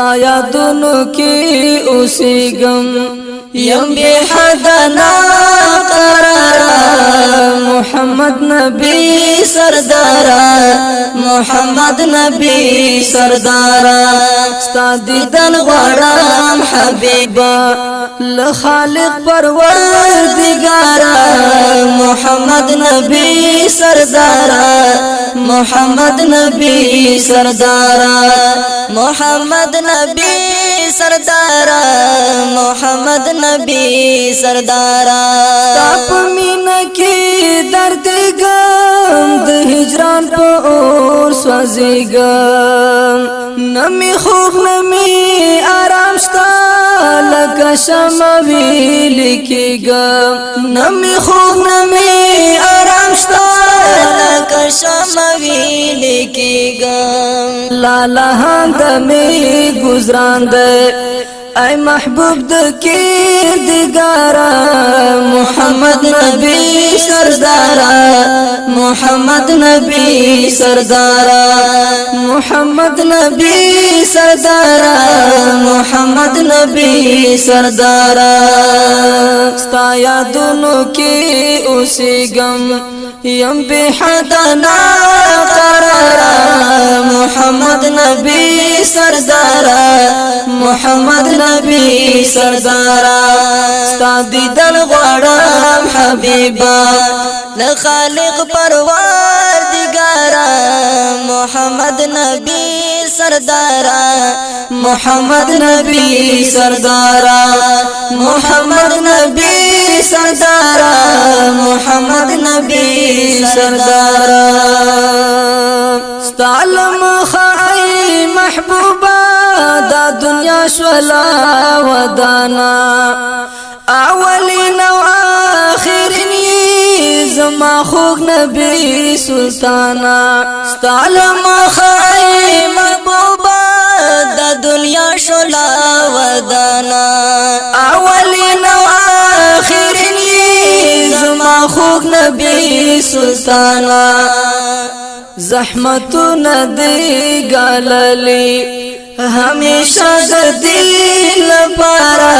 ستا یادونو کی اوسیگم یم بی حدنا قرارا محمد نبی سردارا محمد نبی سردارا ستا دیدن غوارم حبیبا لخالق پروردگارا محمد نبی سردارا محمد نبی سردارا محمد نبی سردارا محمد نبی سردارا تاپ مینا کی درد گم د هجران په اور سوځيګم نمی خوب نمی آرام شتا لکه شمع ویل کېږم نمی خوب نمی آرام شتا لکه شمع ویل کېږم لالا هند می گزران ده اے محبوب د کردگارا محمد نبی سردارا محمد نبی سردارا محمد نبی سردارا محمد نبی سردارا ستا یادونو کی اوسیگم یم بی حدنا قرارا محمد نبی سردارا محمد نبی سردارا ستا دیدن غوارم حبیبا لخالق پروردگارا محمد نبی سردارا محمد نبی سردارا محمد نبی سردارا محمد نبی سردارا ستعلم خائی محبوبا دا دنیا شولا ودانا اولین و آخرین زما خوگ نبی سلطانا ستعلم خائی محبوبا دا دنیا شولا ودانا اولین و آخرین زما خوگ نبی سلطانا زحمتو ندی گاللی ہمیشہ دل پارا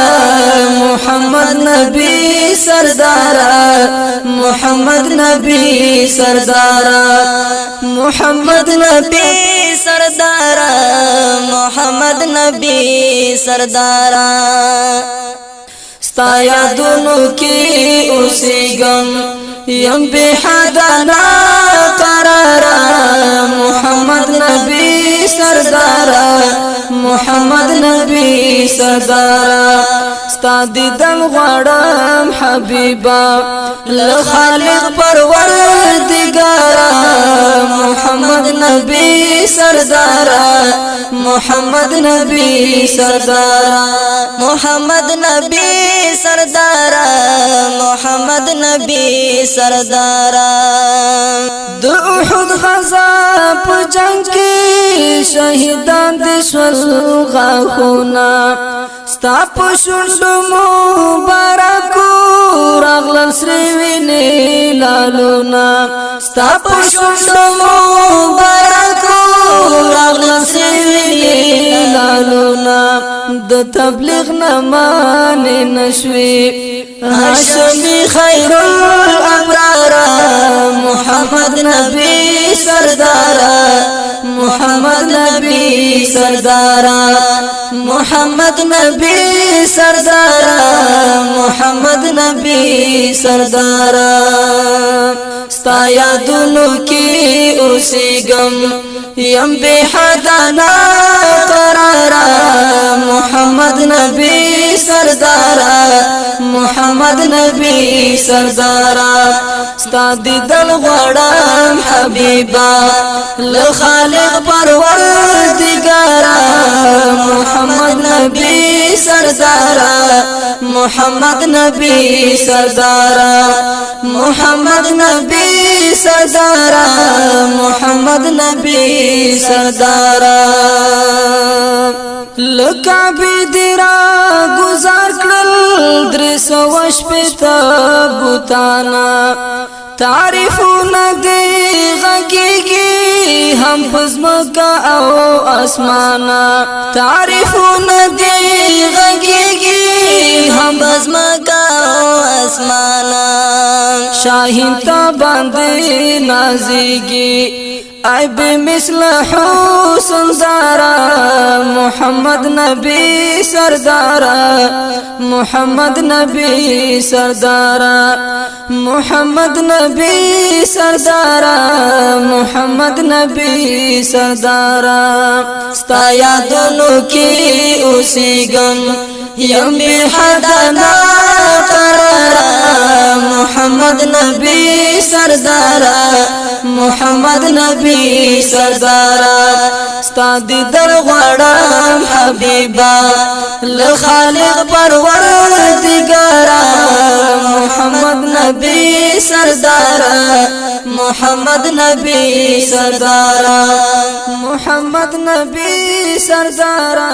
محمد نبی سردارا محمد نبی سردارا محمد نبی سردارا محمد نبی سردارا ستا یادونو کی اوسیگم یم بی حدنا قرارا محمد نبی سردارا محمد نبی سردارا ستا دیدن غوارم حبیبا لخالق پروردگارا محمد نبی سردارا محمد نبی سردارا محمد نبی سردارا محمد نبی سردارا د احد غزا په جنگ کې شهیدان د شول غاخونا ستا په شونډو مبارکو راغلل سرې وینې لالونا ستا په شونډو مبارکو راغلل سرې وینې لالونا د تبلیغ نه مانې نشوي هاشمی خیر الابرار محمد نبی سردارا محمد نبی سردارا محمد نبی سردارا محمد نبی سردارا ستا یادونو کی اوسیگم یم بی حدنا قرارا محمد نبی سردارا محمد نبی سردارا ستا دیدن غوارم حبیبا لخالق پروردگارا محمد نبی سردارا محمد نبی سردارا محمد نبی سردارا محمد نبی سردارا لکعبی دیرا گزار کرل درس وش پیتا بوتانا تعریفونا دی غگیگی هم پزمکا او اسمانا تعریفونا غږیږي هم بزمکا اسمانا شاهین تا باندې نازیږي عیب مثل حسن زارا محمد نبی سردارا محمد نبی سردارا محمد نبی سردارا محمد نبی سردارا ستا یادونو کی اوسیگم یم بی حدنا قرارا محمد نبی سردارا محمد نبی سردارا ستا دیدن غواړم حبیبا لخالق پروردگارا محمد نبی سردارا محمد نبی سردارا محمد نبی سردارا